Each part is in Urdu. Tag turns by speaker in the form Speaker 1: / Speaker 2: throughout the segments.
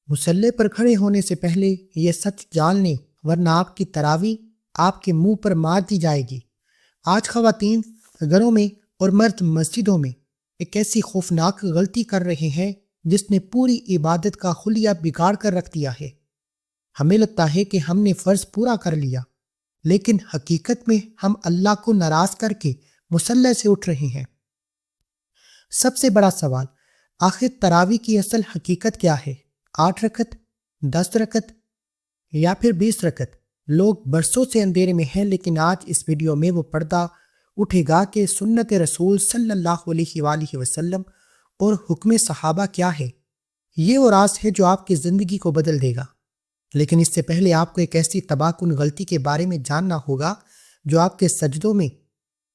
Speaker 1: مسلح پر کھڑے ہونے سے پہلے یہ سچ جان لیں، ورنہ آپ کی تراویح آپ کے منہ پر مار دی جائے گی۔ آج خواتین گھروں میں اور مرد مسجدوں میں ایک ایسی خوفناک غلطی کر رہے ہیں جس نے پوری عبادت کا خلیہ بگاڑ کر رکھ دیا ہے۔ ہمیں لگتا ہے کہ ہم نے فرض پورا کر لیا، لیکن حقیقت میں ہم اللہ کو ناراض کر کے مصلی سے اٹھ رہے ہیں۔ سب سے بڑا سوال، آخر تراویح کی اصل حقیقت کیا ہے؟ 8 رکعت، 10 رکعت یا پھر 20 رکعت؟ لوگ برسوں سے اندھیرے میں ہیں، لیکن آج اس ویڈیو میں وہ پردہ اٹھے گا کہ سنت رسول صلی اللہ علیہ وآلہ وسلم اور حکم صحابہ کیا ہے۔ یہ وہ راز ہے جو آپ کی زندگی کو بدل دے گا۔ لیکن اس سے پہلے آپ کو ایک ایسی تباہ کن غلطی کے بارے میں جاننا ہوگا جو آپ کے سجدوں میں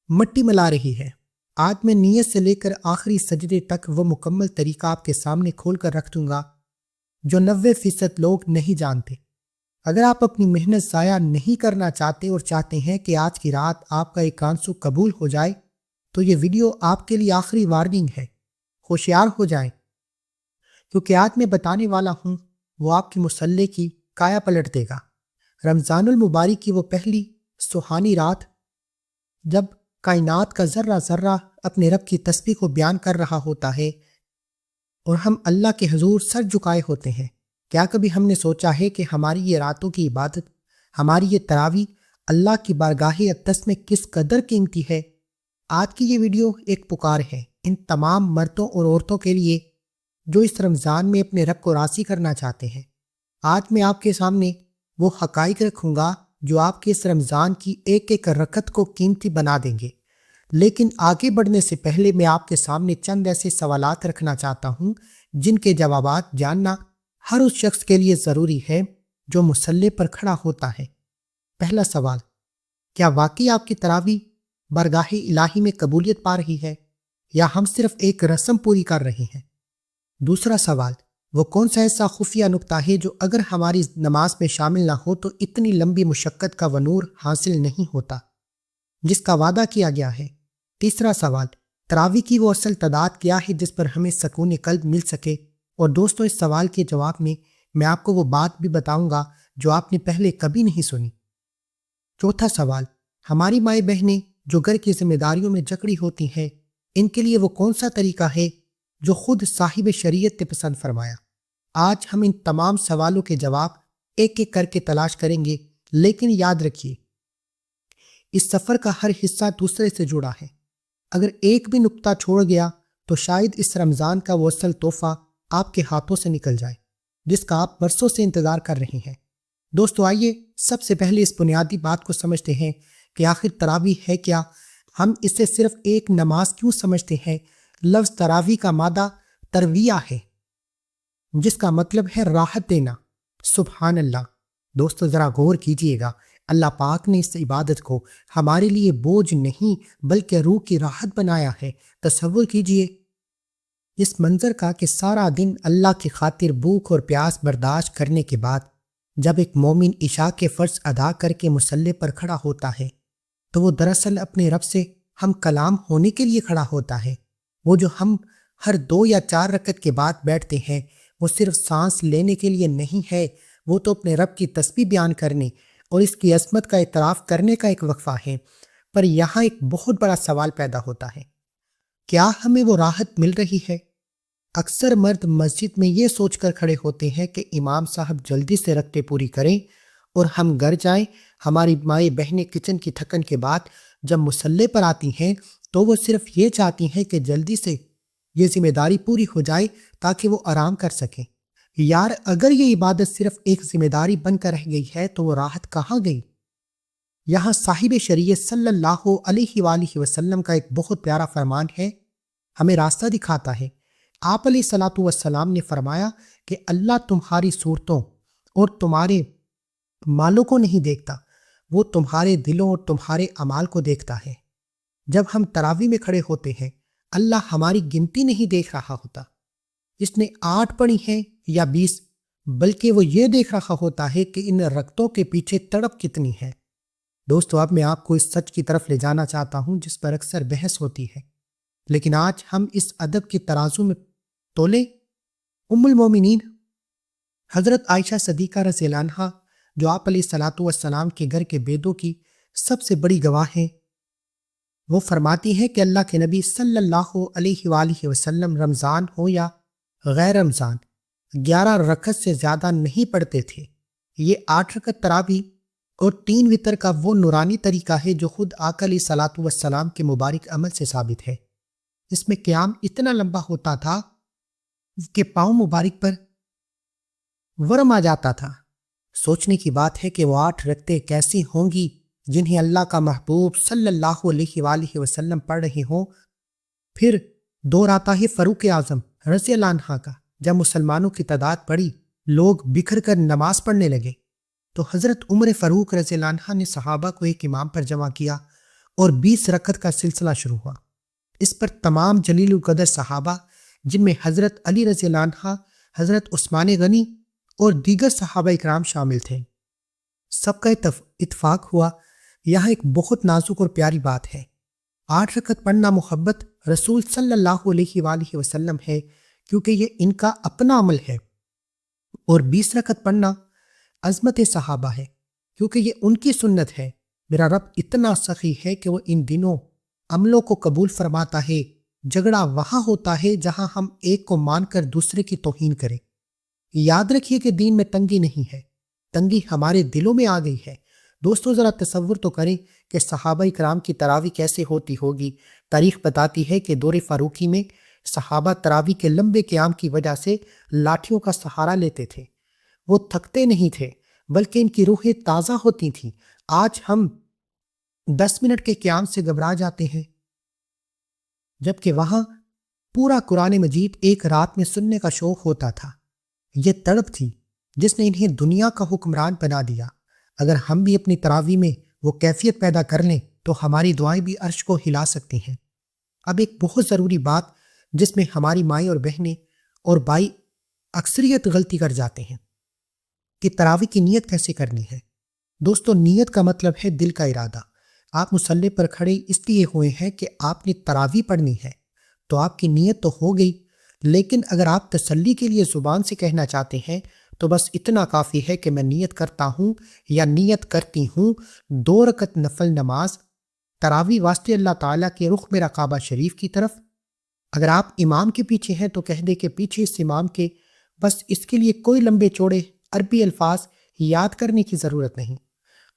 Speaker 1: مٹی ملا رہی ہے۔ آج میں نیت سے لے کر آخری سجدے تک وہ مکمل طریقہ آپ کے سامنے کھول کر رکھ دوں گا جو 90% لوگ نہیں جانتے۔ اگر آپ اپنی محنت ضائع نہیں کرنا چاہتے اور چاہتے ہیں کہ آج کی رات آپ کا ایک آنسو قبول ہو جائے، تو یہ ویڈیو آپ کے لیے آخری وارننگ ہے۔ ہوشیار ہو جائیں، کیونکہ آج میں بتانے والا ہوں وہ آپ کی مصلی کی کایا پلٹ دے گا۔ رمضان المبارک کی وہ پہلی سہانی رات جب کائنات کا ذرہ ذرہ اپنے رب کی تسبیح کو بیان کر رہا ہوتا ہے اور ہم اللہ کے حضور سر جھکائے ہوتے ہیں۔ کیا کبھی ہم نے سوچا ہے کہ ہماری یہ راتوں کی عبادت، ہماری یہ تراویح اللہ کی بارگاہ اقدس میں کس قدر قیمتی ہے؟ آج کی یہ ویڈیو ایک پکار ہے ان تمام مردوں اور عورتوں کے لیے جو اس رمضان میں اپنے رب کو راضی کرنا چاہتے ہیں۔ آج میں آپ کے سامنے وہ حقائق رکھوں گا جو آپ کے اس رمضان کی ایک ایک رکعت کو قیمتی بنا دیں گے۔ لیکن آگے بڑھنے سے پہلے میں آپ کے سامنے چند ایسے سوالات رکھنا چاہتا ہوں جن کے جوابات جاننا ہر اس شخص کے لیے ضروری ہے جو مصلی پر کھڑا ہوتا ہے۔ پہلا سوال، کیا واقعی آپ کی تراویح بارگاہ الہی میں قبولیت پا رہی ہے یا ہم صرف ایک رسم پوری کر رہے ہیں؟ دوسرا سوال، وہ کون سا ایسا خفیہ نقطہ ہے جو اگر ہماری نماز میں شامل نہ ہو تو اتنی لمبی مشقت کا ونور حاصل نہیں ہوتا جس کا وعدہ کیا گیا ہے؟ تیسرا سوال، تراویح کی وہ اصل تعداد کیا ہے جس پر ہمیں سکون قلب مل سکے؟ اور دوستوں، اس سوال کے جواب میں آپ کو وہ بات بھی بتاؤں گا جو آپ نے پہلے کبھی نہیں سنی۔ چوتھا سوال، ہماری مائیں بہنیں جو گھر کی ذمہ داریوں میں جکڑی ہوتی ہیں، ان کے لیے وہ کون سا طریقہ ہے جو خود صاحب شریعت نے پسند فرمایا؟ آج ہم ان تمام سوالوں کے جواب ایک ایک کر کے تلاش کریں گے، لیکن یاد رکھیے اس سفر کا ہر حصہ دوسرے سے جڑا ہے۔ اگر ایک بھی نقطہ چھوڑ گیا تو شاید اس رمضان کا وہ اصل تحفہ آپ کے ہاتھوں سے نکل جائے جس کا آپ برسوں سے انتظار کر رہے ہیں۔ دوستو، آئیے سب سے پہلے اس بنیادی بات کو سمجھتے ہیں کہ آخر تراویح ہے کیا؟ ہم اسے صرف ایک نماز کیوں سمجھتے ہیں؟ لفظ تراویح کا مادہ ترویہ ہے جس کا مطلب ہے راحت دینا۔ سبحان اللہ! دوستو، ذرا غور کیجئے گا، اللہ پاک نے اس عبادت کو ہمارے لیے بوجھ نہیں بلکہ روح کی راحت بنایا ہے۔ تصور کیجئے اس منظر کا کہ سارا دن اللہ کی خاطر بھوک اور پیاس برداشت کرنے کے بعد جب ایک مومن عشاء کے فرض ادا کر کے مصلی پر کھڑا ہوتا ہے تو وہ دراصل اپنے رب سے ہم کلام ہونے کے لیے کھڑا ہوتا ہے۔ وہ جو ہم ہر 2 یا 4 رکعت کے بعد بیٹھتے ہیں وہ صرف سانس لینے کے لیے نہیں ہے، وہ تو اپنے رب کی تسبیح بیان کرنے اور اس کی عظمت کا اعتراف کرنے کا ایک وقفہ ہے۔ پر یہاں ایک بہت بڑا سوال پیدا ہوتا ہے، کیا ہمیں وہ راحت مل رہی ہے؟ اکثر مرد مسجد میں یہ سوچ کر کھڑے ہوتے ہیں کہ امام صاحب جلدی سے رکعتیں پوری کریں اور ہم گھر جائیں۔ ہماری مائیں بہنیں کچن کی تھکن کے بعد جب مصلی پر آتی ہیں تو وہ صرف یہ چاہتی ہیں کہ جلدی سے یہ ذمہ داری پوری ہو جائے تاکہ وہ آرام کر سکیں۔ یار، اگر یہ عبادت صرف ایک ذمہ داری بن کر رہ گئی ہے تو وہ راحت کہاں گئی؟ یہاں صاحب شریعت صلی اللہ علیہ وآلہ وسلم کا ایک بہت پیارا فرمان ہے، ہمیں راستہ دکھاتا ہے۔ آپ علیہ الصلوۃ والسلام نے فرمایا کہ اللہ تمہاری صورتوں اور تمہارے مالوں کو نہیں دیکھتا، وہ تمہارے دلوں اور تمہارے اعمال کو دیکھتا ہے۔ جب ہم تراویح میں کھڑے ہوتے ہیں اللہ ہماری گنتی نہیں دیکھ رہا ہوتا، اس نے 8 پڑھی ہیں یا 20، بلکہ وہ یہ دیکھ رہا ہوتا ہے کہ ان رکعتوں کے پیچھے تڑپ کتنی ہے۔ دوستو، اب میں آپ کو اس سچ کی طرف لے جانا چاہتا ہوں جس پر اکثر بحث ہوتی ہے، لیکن آج ہم اس ادب کے ترازو میں تولے۔ ام المومنین حضرت عائشہ صدیقہ رضی اللہ عنہا جو آپ علیہ الصلوۃ والسلام کے گھر کے بیدوں کی سب سے بڑی گواہ ہیں، وہ فرماتی ہیں کہ اللہ کے نبی صلی اللہ علیہ وآلہ وسلم رمضان ہو یا غیر رمضان 11 رکعت سے زیادہ نہیں پڑھتے تھے۔ یہ 8 رکعت تراویح اور 3 وتر کا وہ نورانی طریقہ ہے جو خود آقا علیہ الصلوۃ والسلام کے مبارک عمل سے ثابت ہے۔ اس میں قیام اتنا لمبا ہوتا تھا کہ پاؤں مبارک پر ورم آ جاتا تھا۔ سوچنے کی بات ہے کہ وہ 8 رکعتیں کیسی ہوں گی جنہیں اللہ کا محبوب صلی اللہ علیہ وآلہ وسلم پڑھ رہے ہوں۔ پھر دور آتا ہے فاروق اعظم رضی اللہ عنہ کا۔ جب مسلمانوں کی تعداد بڑھی، لوگ بکھر کر نماز پڑھنے لگے، تو حضرت عمر فاروق رضی اللہ عنہ نے صحابہ کو ایک امام پر جمع کیا اور 20 رکعت کا سلسلہ شروع ہوا۔ اس پر تمام جلیل القدر صحابہ، جن میں حضرت علی رضی اللہ عنہ، حضرت عثمان غنی اور دیگر صحابہ اکرام شامل تھے، سب کا اتفاق ہوا۔ یہاں ایک بہت نازک اور پیاری بات ہے۔ 8 رکعت پڑھنا محبت رسول صلی اللہ علیہ وآلہ وسلم ہے، کیونکہ یہ ان کا اپنا عمل ہے، اور 20 رکعت پڑھنا عظمت صحابہ ہے، کیونکہ یہ ان کی سنت ہے۔ میرا رب اتنا سخی ہے کہ وہ ان دنوں عملوں کو قبول فرماتا ہے۔ جھگڑا وہاں ہوتا ہے جہاں ہم ایک کو مان کر دوسرے کی توہین کریں۔ یاد رکھیے کہ دین میں تنگی نہیں ہے، تنگی ہمارے دلوں میں آ گئی ہے۔ دوستو، ذرا تصور تو کریں کہ صحابہ کرام کی تراویح کیسے ہوتی ہوگی۔ تاریخ بتاتی ہے کہ دور فاروقی میں صحابہ تراویح کے لمبے قیام کی وجہ سے لاٹھیوں کا سہارا لیتے تھے۔ وہ تھکتے نہیں تھے، بلکہ ان کی روحیں تازہ ہوتی تھیں۔ آج ہم 10 منٹ کے قیام سے گھبرا جاتے ہیں، جبکہ وہاں پورا قرآن مجید ایک رات میں سننے کا شوق ہوتا تھا۔ یہ تڑپ تھی جس نے انہیں دنیا کا حکمران بنا دیا۔ اگر ہم بھی اپنی تراویح میں وہ کیفیت پیدا کر لیں تو ہماری دعائیں بھی عرش کو ہلا سکتی ہیں۔ اب ایک بہت ضروری بات جس میں ہماری مائیں اور بہنیں اور بھائی اکثریت غلطی کر جاتے ہیں کہ تراویح کی نیت کیسے کرنی ہے۔ دوستو، نیت کا مطلب ہے دل کا ارادہ۔ آپ مصلی پر کھڑے اس لیے ہوئے ہیں کہ آپ نے تراویح پڑھنی ہے، تو آپ کی نیت تو ہو گئی، لیکن اگر آپ تسلی کے لیے زبان سے کہنا چاہتے ہیں تو بس اتنا کافی ہے کہ میں نیت کرتا ہوں یا نیت کرتی ہوں 2 رکعت نفل نماز تراویح واسطے اللہ تعالیٰ کے رخ میرا کعبہ شریف کی طرف۔ اگر آپ امام کے پیچھے ہیں تو کہہ دے کہ پیچھے اس امام کے، بس اس کے لیے کوئی لمبے چوڑے عربی الفاظ یاد کرنے کی ضرورت نہیں۔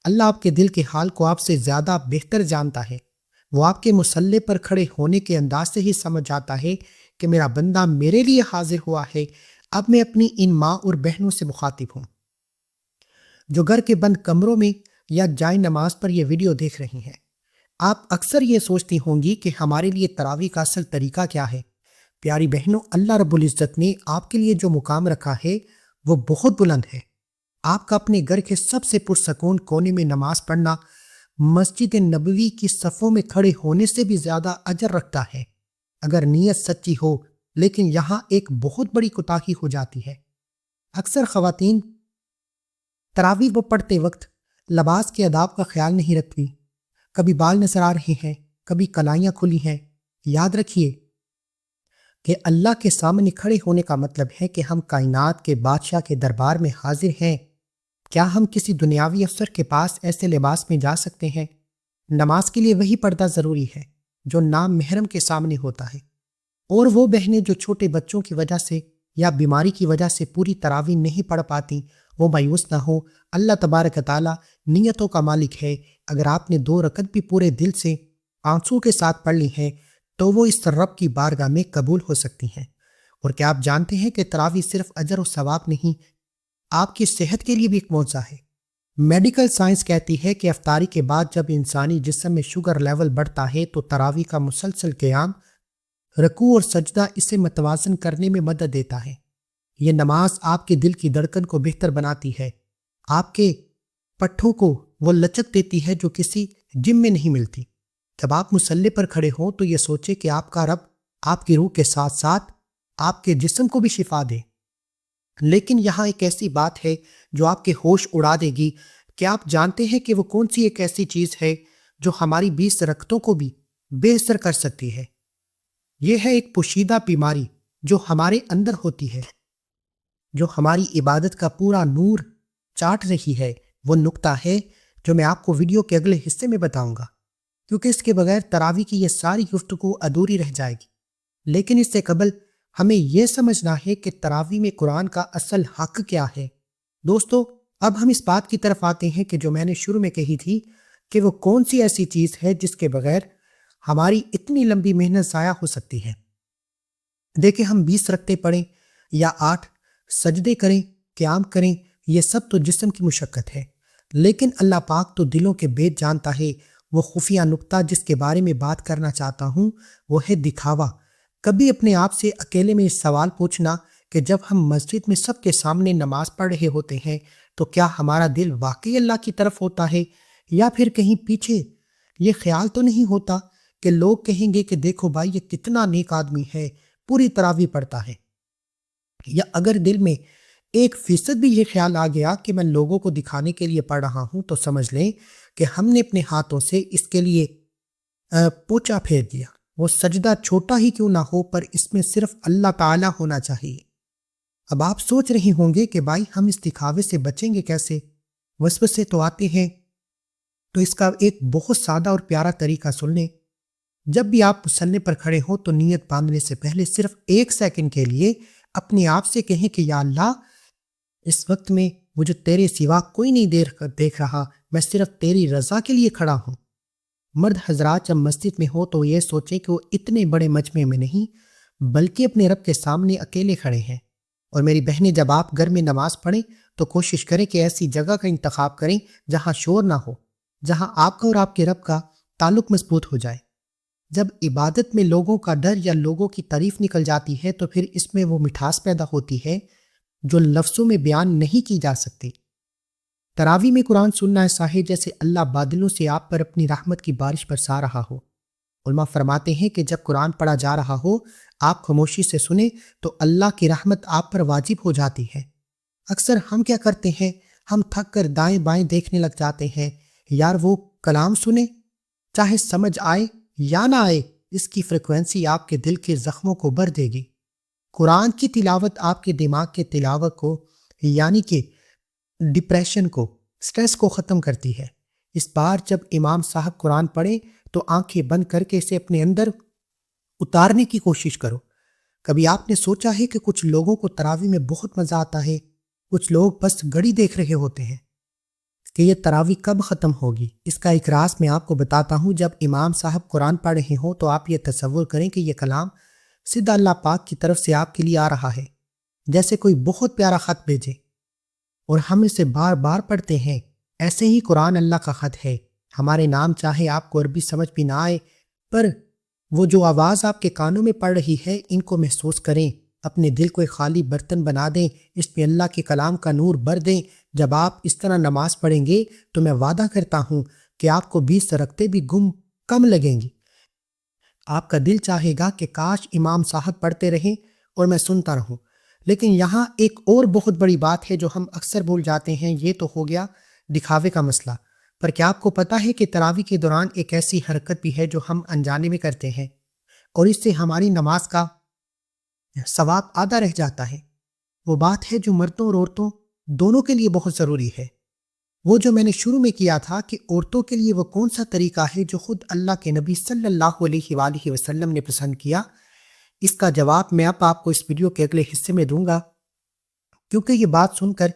Speaker 1: اللہ آپ کے دل کے حال کو آپ سے زیادہ بہتر جانتا ہے۔ وہ آپ کے مصلی پر کھڑے ہونے کے انداز سے ہی سمجھ جاتا ہے کہ میرا بندہ میرے لیے حاضر ہوا ہے۔ اب میں اپنی ان ماں اور بہنوں سے مخاطب ہوں جو گھر کے بند کمروں میں یا جائے نماز پر یہ ویڈیو دیکھ رہی ہیں۔ آپ اکثر یہ سوچتی ہوں گی کہ ہمارے لیے تراویح کا اصل طریقہ کیا ہے۔ پیاری بہنوں، اللہ رب العزت نے آپ کے لیے جو مقام رکھا ہے وہ بہت بلند ہے۔ آپ کا اپنے گھر کے سب سے پرسکون کونے میں نماز پڑھنا مسجد نبوی کی صفوں میں کھڑے ہونے سے بھی زیادہ اجر رکھتا ہے، اگر نیت سچی ہو۔ لیکن یہاں ایک بہت بڑی کوتاہی ہو جاتی ہے۔ اکثر خواتین تراویح وہ پڑھتے وقت لباس کے آداب کا خیال نہیں رکھتی۔ کبھی بال نظر آ رہے ہیں، کبھی کلائیاں کھلی ہیں۔ یاد رکھیے کہ اللہ کے سامنے کھڑے ہونے کا مطلب ہے کہ ہم کائنات کے بادشاہ کے دربار میں حاضر ہیں۔ کیا ہم کسی دنیاوی افسر کے پاس ایسے لباس میں جا سکتے ہیں؟ نماز کے لیے وہی پردہ ضروری ہے جو نام محرم کے سامنے ہوتا ہے۔ اور وہ بہنیں جو چھوٹے بچوں کی وجہ سے یا بیماری کی وجہ سے پوری تراویح نہیں پڑھ پاتی، وہ مایوس نہ ہو۔ اللہ تبارک تعالیٰ نیتوں کا مالک ہے۔ اگر آپ نے 2 رکعت بھی پورے دل سے آنسو کے ساتھ پڑھ لی ہیں تو وہ اس رب کی بارگاہ میں قبول ہو سکتی ہیں۔ اور کیا آپ جانتے ہیں کہ تراویح صرف اجر و ثواب نہیں، آپ کی صحت کے لیے بھی ایک معجزہ ہے۔ میڈیکل سائنس کہتی ہے کہ افطاری کے بعد جب انسانی جسم میں شوگر لیول بڑھتا ہے تو تراویح کا مسلسل قیام، رکوع اور سجدہ اسے متوازن کرنے میں مدد دیتا ہے۔ یہ نماز آپ کے دل کی دھڑکن کو بہتر بناتی ہے، آپ کے پٹھوں کو وہ لچک دیتی ہے جو کسی جم میں نہیں ملتی۔ جب آپ مصلی پر کھڑے ہوں تو یہ سوچے کہ آپ کا رب آپ کی روح کے ساتھ ساتھ آپ کے جسم کو بھی شفا دے۔ لیکن یہاں ایک ایسی بات ہے جو آپ کے ہوش اڑا دے گی۔ کیا آپ جانتے ہیں کہ وہ کون سی ایک ایسی چیز ہے جو ہماری 20 رکعتوں کو بھی بے اثر کر سکتی ہے؟ یہ ہے ایک پوشیدہ بیماری جو ہمارے اندر ہوتی ہے۔ جو ہماری عبادت کا پورا نور چاٹ رہی ہے، وہ نقطہ ہے جو میں آپ کو ویڈیو کے اگلے حصے میں بتاؤں گا، کیونکہ اس کے بغیر تراویح کی یہ ساری گفتگو ادھوری رہ جائے گی۔ لیکن اس سے قبل ہمیں یہ سمجھنا ہے کہ تراویح میں قرآن کا اصل حق کیا ہے۔ دوستو، اب ہم اس بات کی طرف آتے ہیں کہ جو میں نے شروع میں کہی تھی کہ وہ کون سی ایسی چیز ہے جس کے بغیر ہماری اتنی لمبی محنت ضائع ہو سکتی ہے۔ دیکھیں، ہم 20 رکعتیں پڑھیں یا 8 سجدے کریں، قیام کریں، یہ سب تو جسم کی مشقت ہے، لیکن اللہ پاک تو دلوں کے بھید جانتا ہے۔ وہ خفیہ نقطہ جس کے بارے میں بات کرنا چاہتا ہوں وہ ہے دکھاوا۔ کبھی اپنے آپ سے اکیلے میں سوال پوچھنا کہ جب ہم مسجد میں سب کے سامنے نماز پڑھ رہے ہوتے ہیں تو کیا ہمارا دل واقعی اللہ کی طرف ہوتا ہے، یا پھر کہیں پیچھے یہ خیال تو نہیں ہوتا کہ لوگ کہیں گے کہ دیکھو بھائی یہ کتنا نیک آدمی ہے، پوری تراویح پڑھتا ہے۔ یا اگر دل میں 1% بھی یہ خیال آ گیا کہ میں لوگوں کو دکھانے کے لیے پڑھ رہا ہوں، تو سمجھ لیں کہ ہم نے اپنے ہاتھوں سے اس کے لیے پوچا پھیر دیا۔ وہ سجدہ چھوٹا ہی کیوں نہ ہو، پر اس میں صرف اللہ تعالی ہونا چاہیے۔ اب آپ سوچ رہے ہوں گے کہ بھائی ہم اس دکھاوے سے بچیں گے کیسے؟ وسوسے تو آتے ہیں، تو اس کا ایک بہت سادہ اور پیارا طریقہ سن لیں۔ جب بھی آپ مصلی پر کھڑے ہو تو نیت باندھنے سے پہلے صرف 1 سیکنڈ کے لیے اپنے آپ سے کہیں کہ یا اللہ، اس وقت میں مجھے تیرے سوا کوئی نہیں دیکھ رہا، میں صرف تیری رضا کے لیے کھڑا ہوں۔ مرد حضرات جب مسجد میں ہو تو یہ سوچیں کہ وہ اتنے بڑے مجمع میں نہیں بلکہ اپنے رب کے سامنے اکیلے کھڑے ہیں۔ اور میری بہنیں، جب آپ گھر میں نماز پڑھیں تو کوشش کریں کہ ایسی جگہ کا انتخاب کریں جہاں شور نہ ہو، جہاں آپ کا اور آپ کے رب کا تعلق مضبوط ہو جائے۔ جب عبادت میں لوگوں کا ڈر یا لوگوں کی تعریف نکل جاتی ہے تو پھر اس میں وہ مٹھاس پیدا ہوتی ہے جو لفظوں میں بیان نہیں کی جا سکتی۔ تراویح میں قرآن سننا ایسا ہے جیسے اللہ بادلوں سے آپ پر اپنی رحمت کی بارش برسا رہا ہو۔ علماء فرماتے ہیں کہ جب قرآن پڑھا جا رہا ہو، آپ خاموشی سے سنیں تو اللہ کی رحمت آپ پر واجب ہو جاتی ہے۔ اکثر ہم کیا کرتے ہیں، ہم تھک کر دائیں بائیں دیکھنے لگ جاتے ہیں۔ یار وہ کلام سنیں، چاہے سمجھ آئے یا نہ آئے، اس کی فریکوینسی آپ کے دل کے زخموں کو بھر دے گی۔ قرآن کی تلاوت آپ کے دماغ کے تلاوت کو، یعنی کہ ڈپریشن کو، سٹریس کو ختم کرتی ہے۔ اس بار جب امام صاحب قرآن پڑھیں تو آنکھیں بند کر کے اسے اپنے اندر اتارنے کی کوشش کرو۔ کبھی آپ نے سوچا ہے کہ کچھ لوگوں کو تراویح میں بہت مزہ آتا ہے، کچھ لوگ بس گھڑی دیکھ رہے ہوتے ہیں کہ یہ تراویح کب ختم ہوگی۔ اس کا ایک راز میں آپ کو بتاتا ہوں۔ جب امام صاحب قرآن پڑھ رہے ہوں تو آپ یہ تصور کریں کہ یہ کلام سیدھا اللہ پاک کی طرف سے آپ کے لیے آ رہا ہے، جیسے کوئی بہت پیارا خط بھیجے، اور ہم اسے بار بار پڑھتے ہیں۔ ایسے ہی قرآن اللہ کا خط ہے۔ ہمارے نام چاہے آپ کو عربی سمجھ بھی نہ آئے، پر وہ جو آواز آپ کے کانوں میں پڑ رہی ہے، ان کو محسوس کریں، اپنے دل کو ایک خالی برتن بنا دیں، اس میں اللہ کے کلام کا نور بھر دیں۔ جب آپ اس طرح نماز پڑھیں گے تو میں وعدہ کرتا ہوں کہ آپ کو 20 رکعتیں بھی کم لگیں گی۔ آپ کا دل چاہے گا کہ کاش امام صاحب پڑھتے رہیں اور میں سنتا رہوں۔ لیکن یہاں ایک اور بہت بڑی بات ہے جو ہم اکثر بھول جاتے ہیں۔ یہ تو ہو گیا دکھاوے کا مسئلہ، پر کیا آپ کو پتہ ہے کہ تراویح کے دوران ایک ایسی حرکت بھی ہے جو ہم انجانے میں کرتے ہیں اور اس سے ہماری نماز کا ثواب آدھا رہ جاتا ہے۔ وہ بات ہے جو مردوں اور عورتوں دونوں کے لیے بہت ضروری ہے۔ وہ جو میں نے شروع میں کیا تھا کہ عورتوں کے لیے وہ کون سا طریقہ ہے جو خود اللہ کے نبی صلی اللہ علیہ وآلہ وسلم نے پسند کیا، اس کا جواب میں اب آپ کو اس ویڈیو کے اگلے حصے میں دوں گا، کیونکہ یہ بات سن کر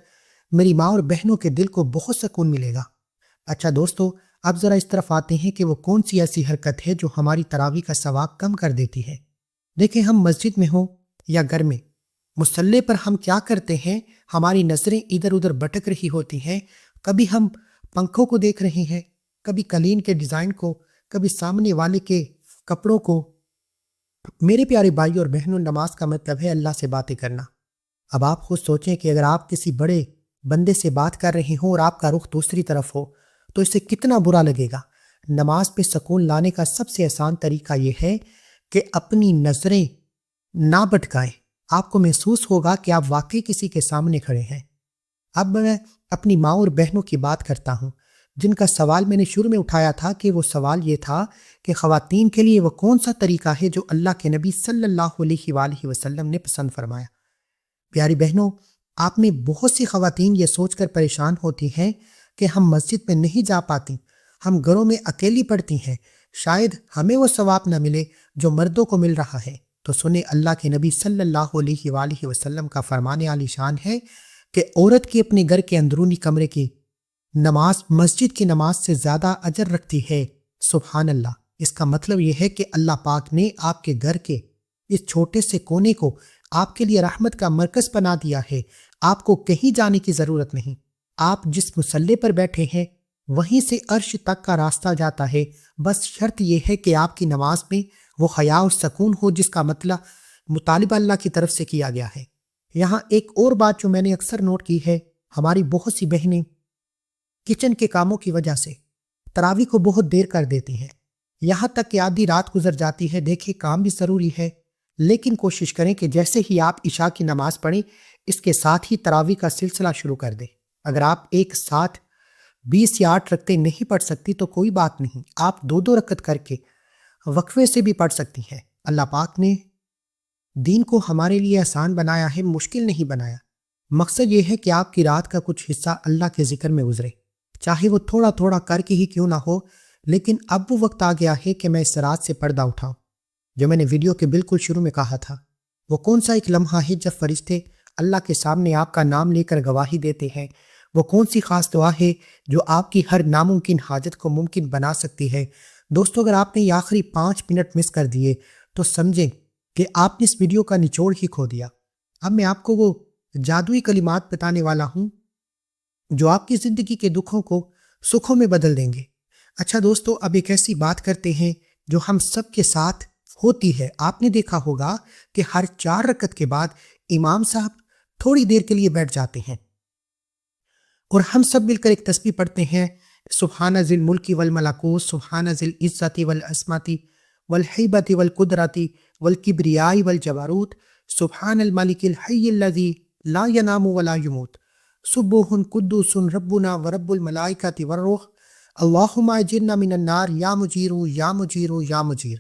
Speaker 1: میری ماں اور بہنوں کے دل کو بہت سکون ملے گا۔ اچھا دوستو، اب ذرا اس طرف آتے ہیں کہ وہ کون سی ایسی حرکت ہے جو ہماری تراویح کا ثواب کم کر دیتی ہے۔ دیکھیں، ہم مسجد میں ہوں یا گھر میں، مصلی پر ہم کیا کرتے ہیں، ہماری نظریں ادھر ادھر بھٹک رہی ہوتی ہیں۔ کبھی ہم پنکھوں کو دیکھ رہے ہیں، کبھی قالین کے ڈیزائن کو، کبھی سامنے والے کے کپڑوں کو۔ میرے پیارے بھائی اور بہنوں، نماز کا مطلب ہے اللہ سے باتیں کرنا۔ اب آپ خود سوچیں کہ اگر آپ کسی بڑے بندے سے بات کر رہے ہوں اور آپ کا رخ دوسری طرف ہو تو اسے کتنا برا لگے گا۔ نماز پہ سکون لانے کا سب سے آسان طریقہ یہ ہے کہ اپنی نظریں نہ بھٹکائیں۔ آپ کو محسوس ہوگا کہ آپ واقعی کسی کے سامنے کھڑے ہیں۔ اب میں اپنی ماں اور بہنوں کی بات کرتا ہوں جن کا سوال میں نے شروع میں اٹھایا تھا، کہ وہ سوال یہ تھا کہ خواتین کے لیے وہ کون سا طریقہ ہے جو اللہ کے نبی صلی اللہ علیہ وآلہ وسلم نے پسند فرمایا۔ پیاری بہنوں، آپ میں بہت سی خواتین یہ سوچ کر پریشان ہوتی ہیں کہ ہم مسجد میں نہیں جا پاتی، ہم گھروں میں اکیلی پڑھتی ہیں، شاید ہمیں وہ ثواب نہ ملے جو مردوں کو مل رہا ہے۔ تو سنیں، اللہ کے نبی صلی اللہ علیہ وآلہ وسلم کا فرمان عالی شان ہے کہ عورت کی اپنے گھر کے اندرونی کمرے کی نماز مسجد کی نماز سے زیادہ اجر رکھتی ہے۔ سبحان اللہ! اس کا مطلب یہ ہے کہ اللہ پاک نے آپ کے گھر کے اس چھوٹے سے کونے کو آپ کے لیے رحمت کا مرکز بنا دیا ہے۔ آپ کو کہیں جانے کی ضرورت نہیں، آپ جس مصلی پر بیٹھے ہیں وہیں سے عرش تک کا راستہ جاتا ہے۔ بس شرط یہ ہے کہ آپ کی نماز میں وہ حیا اور سکون ہو جس کا مطالبہ اللہ کی طرف سے کیا گیا ہے۔ یہاں ایک اور بات جو میں نے اکثر نوٹ کی ہے، ہماری بہت سی بہنیں کچن کے کاموں کی وجہ سے تراویح کو بہت دیر کر دیتی ہیں، یہاں تک کہ آدھی رات گزر جاتی ہے۔ دیکھیں، کام بھی ضروری ہے، لیکن کوشش کریں کہ جیسے ہی آپ عشاء کی نماز پڑھیں اس کے ساتھ ہی تراویح کا سلسلہ شروع کر دیں۔ اگر آپ ایک ساتھ 20 یا 8 رکعتیں نہیں پڑھ سکتی تو کوئی بات نہیں، آپ 2 رکعت کر کے وقفے سے بھی پڑھ سکتی ہیں۔ اللہ پاک نے دین کو ہمارے لیے آسان بنایا ہے، مشکل نہیں بنایا۔ مقصد یہ ہے کہ آپ کی رات کا کچھ حصہ اللہ کے ذکر میں گزرے، چاہے وہ تھوڑا تھوڑا کر کے ہی کیوں نہ ہو، لیکن اب وہ وقت آ گیا ہے کہ میں اس رات سے پردہ اٹھاؤں۔ جو میں نے ویڈیو کے بالکل شروع میں کہا تھا، وہ کون سا ایک لمحہ ہے جب فرشتے اللہ کے سامنے آپ کا نام لے کر گواہی دیتے ہیں؟ وہ کون سی خاص دعا ہے جو آپ کی ہر ناممکن حاجت کو ممکن بنا سکتی ہے؟ دوستو، اگر آپ نے یہ آخری 5 منٹ مس کر دیے تو سمجھیں کہ آپ نے اس ویڈیو کا نچوڑ ہی کھو دیا۔ اب میں آپ کو وہ جادوئی کلمات بتانے والا ہوں جو آپ کی زندگی کے دکھوں کو سکھوں میں بدل دیں گے۔ اچھا دوستو، اب ایک ایسی بات کرتے ہیں جو ہم سب کے ساتھ ہوتی ہے۔ آپ نے دیکھا ہوگا کہ ہر 4 رکعت کے بعد امام صاحب تھوڑی دیر کے لیے بیٹھ جاتے ہیں اور ہم سب مل کر ایک تسبیح پڑھتے ہیں، سبحان ذی الملک والملکوت، سبحان ذی العزت والعظمت والہیبۃ والقدرۃ والکبریاء والجبروت، سبحان الملک الحی الذی لا ینام ولا یموت، سبوح قدوس ربنا ورب الملائکۃ والروح، اللہم اجرنا من النار یا مجیر یا مجیر یا مجیر۔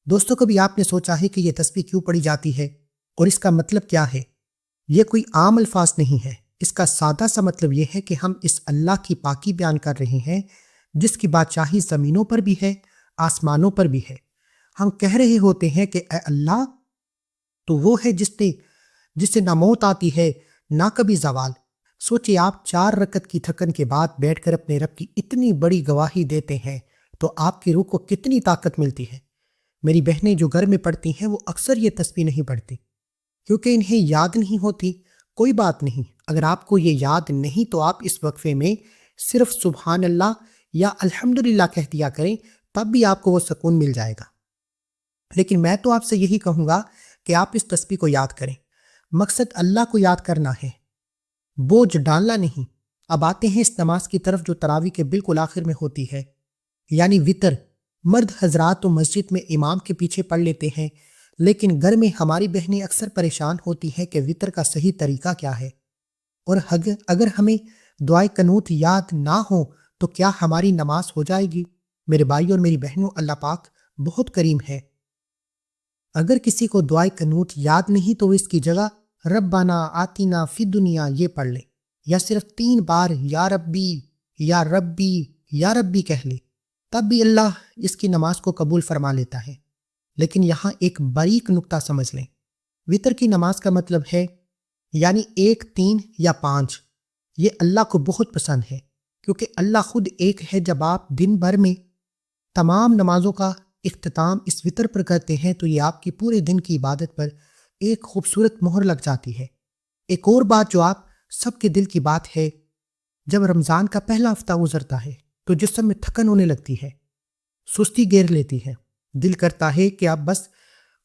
Speaker 1: دوستو، کبھی آپ نے سوچا ہے کہ یہ تسبیح کیوں پڑھی جاتی ہے اور اس کا مطلب کیا ہے؟ یہ کوئی عام الفاظ نہیں ہے، اس کا سادہ سا مطلب یہ ہے کہ ہم اس اللہ کی پاکی بیان کر رہے ہیں جس کی بادشاہی زمینوں پر بھی ہے، آسمانوں پر بھی ہے۔ ہم کہہ رہے ہوتے ہیں کہ اے اللہ، تو وہ ہے جس سے نہ موت آتی ہے نہ کبھی زوال۔ سوچے، آپ 4 رکعت کی تھکن کے بعد بیٹھ کر اپنے رب کی اتنی بڑی گواہی دیتے ہیں تو آپ کی روح کو کتنی طاقت ملتی ہے۔ میری بہنیں جو گھر میں پڑھتی ہیں وہ اکثر یہ تسبیح نہیں پڑھتی کیونکہ انہیں یاد نہیں ہوتی۔ کوئی بات نہیں، اگر آپ کو یہ یاد نہیں تو آپ اس وقفے میں صرف سبحان اللہ یا الحمدللہ کہہ دیا کریں، تب بھی آپ کو وہ سکون مل جائے گا۔ لیکن میں تو آپ سے یہی کہوں گا کہ آپ اس تسبیح کو یاد کریں۔ مقصد اللہ کو یاد کرنا ہے، بوجھ ڈالنا نہیں۔ اب آتے ہیں اس نماز کی طرف جو تراویح کے بالکل آخر میں ہوتی ہے، یعنی وطر۔ مرد حضرات تو مسجد میں امام کے پیچھے پڑھ لیتے ہیں، لیکن گھر میں ہماری بہنیں اکثر پریشان ہوتی ہیں کہ وطر کا صحیح طریقہ کیا ہے، اور اگر ہمیں دعائے قنوت یاد نہ ہو تو کیا ہماری نماز ہو جائے گی؟ میرے بھائی اور میری بہنوں، اللہ پاک بہت کریم ہے۔ اگر کسی کو دعائے قنوت یاد نہیں تو اس کی جگہ ربنا آتینا فی دنیا یہ پڑھ لے، یا صرف 3 بار یا ربی یا ربی یا ربی کہہ لے، تب بھی اللہ اس کی نماز کو قبول فرما لیتا ہے۔ لیکن یہاں ایک باریک نکتہ سمجھ لیں، وطر کی نماز کا مطلب ہے یعنی 1، 3 یا 5۔ یہ اللہ کو بہت پسند ہے کیونکہ اللہ خود ایک ہے۔ جب آپ دن بھر میں تمام نمازوں کا اختتام اس وطر پر کرتے ہیں تو یہ آپ کی پورے دن کی عبادت پر ایک خوبصورت مہر لگ جاتی ہے۔ ایک اور بات جو آپ سب کے دل کی بات ہے، جب رمضان کا پہلا ہفتہ گزرتا ہے تو جسم میں تھکن ہونے لگتی ہے، سستی گھیر لیتی ہے، دل کرتا ہے کہ آپ بس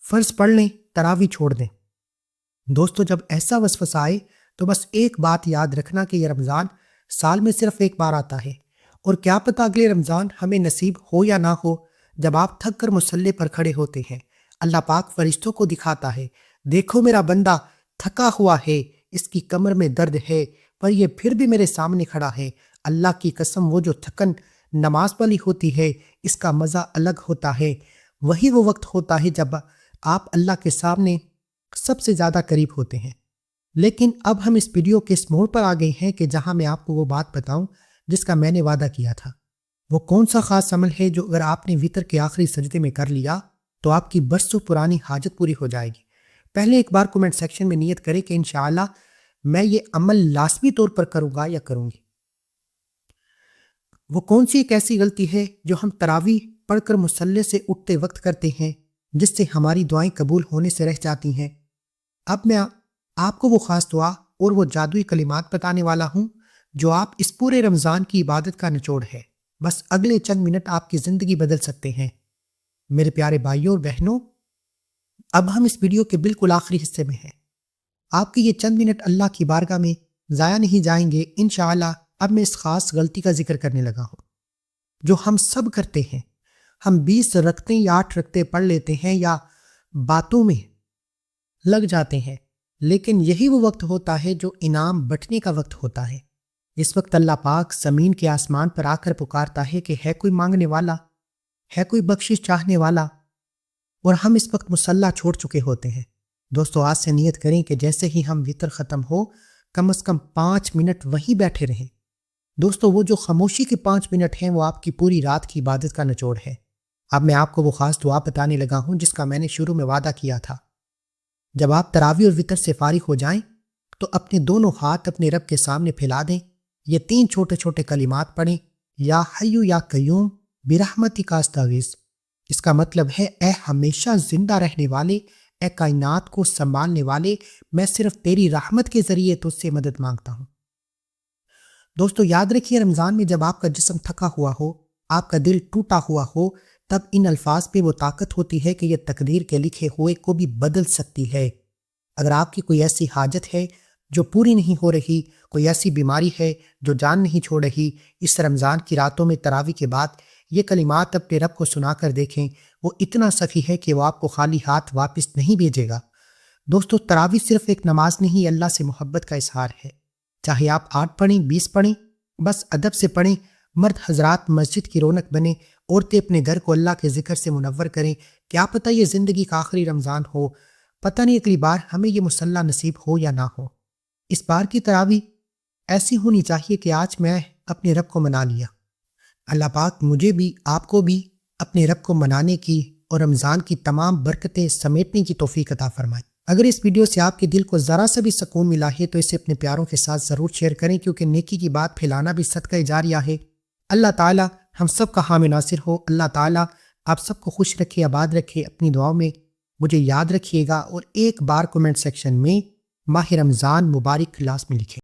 Speaker 1: فرض پڑھ لیں، تراویح چھوڑ دیں۔ دوستو، جب ایسا وسوسہ آئے تو بس ایک بات یاد رکھنا کہ یہ رمضان سال میں صرف ایک بار آتا ہے، اور کیا پتہ اگلے رمضان ہمیں نصیب ہو یا نہ ہو۔ جب آپ تھک کر مصلی پر کھڑے ہوتے ہیں، اللہ پاک فرشتوں کو دکھاتا ہے، دیکھو میرا بندہ تھکا ہوا ہے، اس کی کمر میں درد ہے، پر یہ پھر بھی میرے سامنے کھڑا ہے۔ اللہ کی قسم، وہ جو تھکن نماز والی ہوتی ہے اس کا مزہ الگ ہوتا ہے۔ وہی وہ وقت ہوتا ہے جب آپ اللہ کے سامنے سب سے زیادہ قریب ہوتے ہیں۔ لیکن اب ہم اس ویڈیو کے اس موڑ پر آ گئے ہیں کہ جہاں میں آپ کو وہ بات بتاؤں جس کا میں نے وعدہ کیا تھا۔ وہ کون سا خاص عمل ہے جو اگر آپ نے وتر کے آخری سجدے میں کر لیا تو آپ کی برسوں پرانی حاجت پوری ہو جائے گی۔ پہلے ایک بار کومنٹ سیکشن میں نیت کریں کہ انشاءاللہ میں یہ عمل لازمی طور پر کروں گا یا کروں گی۔ وہ کون سی ایک ایسی غلطی ہے جو ہم تراویح پڑھ کر مصلی سے اٹھتے وقت کرتے ہیں جس سے ہماری دعائیں قبول ہونے سے رہ جاتی ہیں؟ اب میں آپ کو وہ خاص دعا اور وہ جادوئی کلمات بتانے والا ہوں جو آپ اس پورے رمضان کی عبادت کا نچوڑ ہے۔ بس اگلے چند منٹ آپ کی زندگی بدل سکتے ہیں۔ میرے پیارے بھائیوں اور بہنوں، اب ہم اس ویڈیو کے بالکل آخری حصے میں ہیں۔ آپ کے یہ چند منٹ اللہ کی بارگاہ میں ضائع نہیں جائیں گے۔ انشاءاللہ اب میں اس خاص غلطی کا ذکر کرنے لگا ہوں جو ہم سب کرتے ہیں۔ ہم 20 رکعتیں یا 8 رکعتیں پڑھ لیتے ہیں یا باتوں میں لگ جاتے ہیں، لیکن یہی وہ وقت ہوتا ہے جو انعام بٹنے کا وقت ہوتا ہے۔ اس وقت اللہ پاک زمین کے آسمان پر آ کر پکارتا ہے کہ ہے کوئی مانگنے والا، ہے کوئی بخشش چاہنے والا، اور ہم اس وقت مصلی چھوڑ چکے ہوتے ہیں۔ دوستو، آج سے نیت کریں کہ جیسے ہی ہم وتر ختم ہو کم از کم 5 منٹ وہیں بیٹھے رہیں۔ دوستو، وہ جو خاموشی کے 5 منٹ ہیں وہ آپ کی پوری رات کی عبادت کا نچوڑ ہے۔ اب میں آپ کو وہ خاص دعا بتانے لگا ہوں جس کا میں نے شروع میں وعدہ کیا تھا۔ جب آپ تراویح اور وتر سے فارغ ہو جائیں تو اپنے دونوں ہاتھ اپنے رب کے سامنے پھیلا دیں۔ یہ 3 چھوٹے چھوٹے کلمات پڑھیں، یا حیو یا قیوم برحمتک استغیث۔ اس کا مطلب ہے اے ہمیشہ زندہ رہنے والے، اے کائنات کو سنبھالنے والے، میں صرف تیری رحمت کے ذریعے تجھ سے مدد مانگتا ہوں۔ دوستو، یاد رکھیے رمضان میں جب آپ کا جسم تھکا ہوا ہو، آپ کا دل ٹوٹا ہوا ہو، تب ان الفاظ پہ وہ طاقت ہوتی ہے کہ یہ تقدیر کے لکھے ہوئے کو بھی بدل سکتی ہے۔ اگر آپ کی کوئی ایسی حاجت ہے جو پوری نہیں ہو رہی، کوئی ایسی بیماری ہے جو جان نہیں چھوڑ رہی، اس رمضان کی راتوں میں تراویح کے بعد یہ کلمات اپنے رب کو سنا کر دیکھیں۔ وہ اتنا سخی ہے کہ وہ آپ کو خالی ہاتھ واپس نہیں بھیجے گا۔ دوستو، تراویح صرف ایک نماز نہیں، اللہ سے محبت کا اظہار ہے۔ چاہے آپ 8 پڑھیں، 20 پڑھیں، بس ادب سے پڑھیں۔ مرد حضرات مسجد کی رونق بنیں، عورتیں اپنے گھر کو اللہ کے ذکر سے منور کریں۔ کیا پتہ یہ زندگی کا آخری رمضان ہو، پتہ نہیں اگلی بار ہمیں یہ مصلی نصیب ہو یا نہ ہو۔ اس بار کی تراویح ایسی ہونی چاہیے کہ آج میں اپنے رب کو منا لیا۔ اللہ پاک مجھے بھی، آپ کو بھی اپنے رب کو منانے کی اور رمضان کی تمام برکتیں سمیٹنے کی توفیق عطا فرمائے۔ اگر اس ویڈیو سے آپ کے دل کو ذرا سا بھی سکون ملا ہے تو اسے اپنے پیاروں کے ساتھ ضرور شیئر کریں، کیونکہ نیکی کی بات پھیلانا بھی صدقہ جاریہ ہے۔ اللہ تعالیٰ ہم سب کا حامی ناصر ہو۔ اللہ تعالیٰ آپ سب کو خوش رکھے، آباد رکھے۔ اپنی دعاؤں میں مجھے یاد رکھیے گا، اور ایک بار کومنٹ سیکشن میں ماہ رمضان مبارک لازمی لکھیں۔